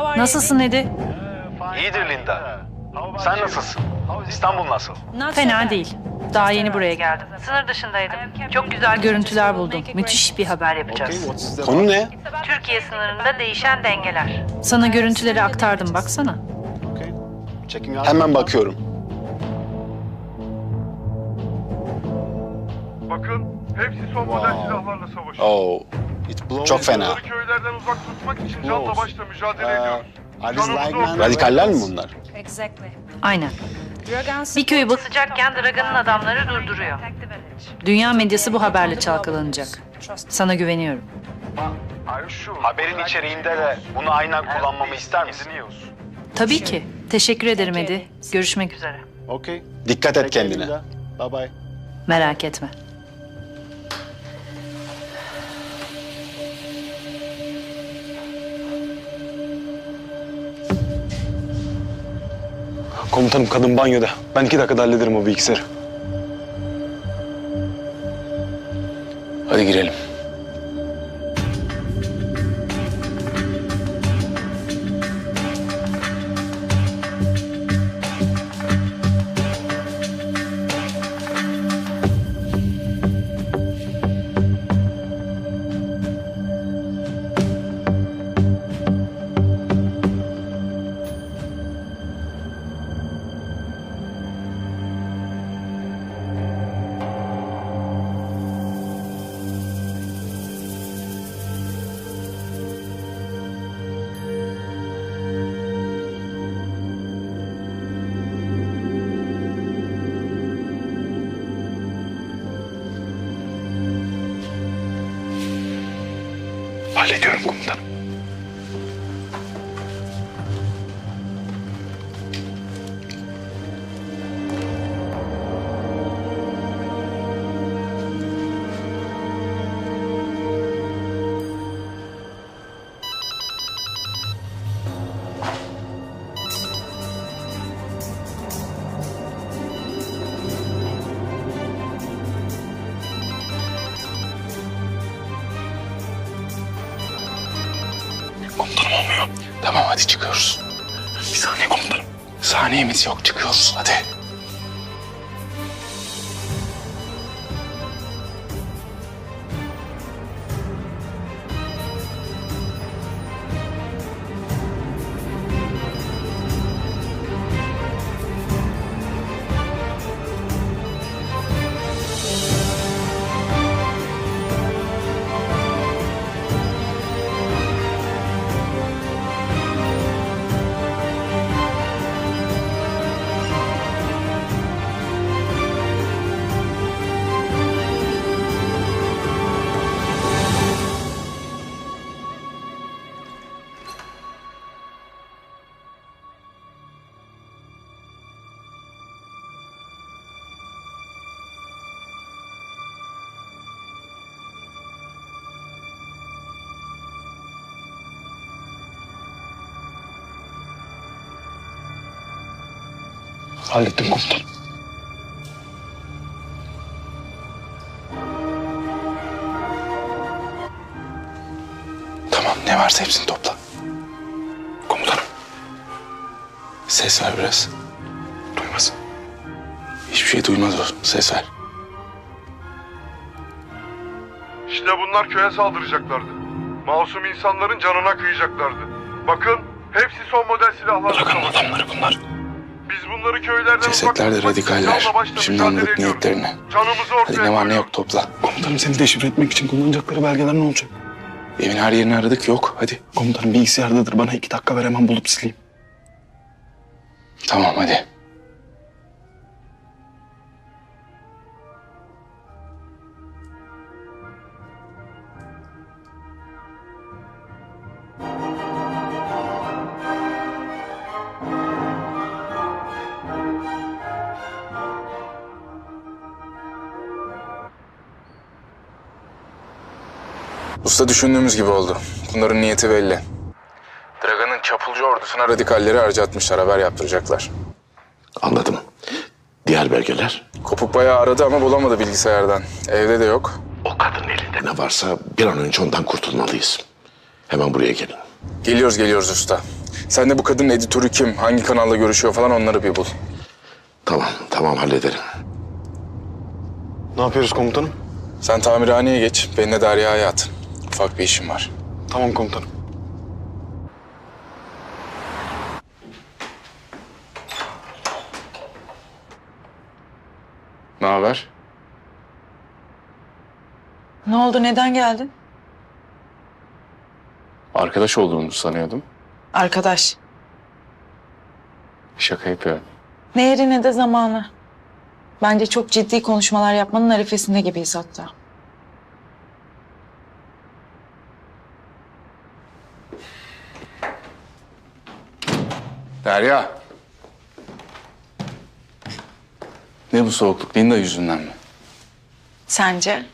Nasılsın Edi? İyidir Linda. Sen nasılsın? İstanbul nasıl? Fena değil. Daha yeni buraya geldim. Sınır dışındaydım. Çok güzel görüntüler buldum. Müthiş bir haber yapacağız. Konu ne? Türkiye sınırında değişen dengeler. Sana görüntüleri aktardım, baksana. Hemen bakıyorum. Bakın, hepsi son model silahlarla savaşıyor. Oo, çok fena. Onları köylerden uzak tutmak için canla başla mücadele ediyoruz. Radikaller mi bunlar? Aynen. Bir köyü basacakken Dragan'ın adamları durduruyor. Dünya medyası bu haberle çalkalanacak. Sana güveniyorum. Haberin içeriğinde de bunu aynen kullanmamı ister misin? Tabii ki. Teşekkür ederim Edi. Görüşmek üzere. Dikkat et kendine. Merak etme. Komutanım, kadın banyoda. Ben 2 dakikada hallederim o bilgisayarı. Hadi girelim. Hallediyorum komutanım. Komutanım, olmuyor. Tamam, hadi çıkıyoruz. Bir saniye komutanım. Saniyemiz yok, çıkıyoruz hadi. Hallettim komutanım. Tamam, ne varsa hepsini topla. Komutanım. Ses ver biraz. Duymasın. Hiçbir şey duymaz o. Ses ver. İşte bunlar köye saldıracaklardı. Masum insanların canına kıyacaklardı. Bakın, hepsi son model silahlarla Dragan'ın savaşıyor. adamları bunlar. Biz bunları köylerden uzak Cesetler de tutmak için radikaller. canla başla Şimdi mücadele anladık ediyoruz. niyetlerini. Canımızı ortaya Hadi ne var ne koyuyoruz. yok topla. Komutanım, seni deşifre etmek için kullanacakları belgeler ne olacak? Evin her yerini aradık, yok. Hadi. Komutanım, bilgisayardadır. Bana 2 dakika ver, hemen bulup sileyim. Tamam, hadi. Usta, düşündüğümüz gibi oldu. Bunların niyeti belli. Dragan'ın çapulcu ordusuna radikalleri harcatmışlar, haber yaptıracaklar. Anladım. Diğer belgeler? Kopuk bayağı aradı ama bulamadı bilgisayardan. Evde de yok. O kadının elinde ne varsa bir an önce ondan kurtulmalıyız. Hemen buraya gelin. Geliyoruz usta. Sen de bu kadının editörü kim, hangi kanalla görüşüyor falan onları bir bul. Tamam hallederim. Ne yapıyoruz komutanım? Sen tamirhaneye geç, beni de Derya'ya at. Ufak bir işim var. Tamam komutanım. Ne haber? Ne oldu, neden geldin? Arkadaş olduğumuzu sanıyordum. Arkadaş. Şaka yapıyorum. Ne yeri ne de zamanı. Bence çok ciddi konuşmalar yapmanın arifesinde gibiyiz hatta. Derya. Ne bu soğukluk? Linda yüzünden mi? Sence?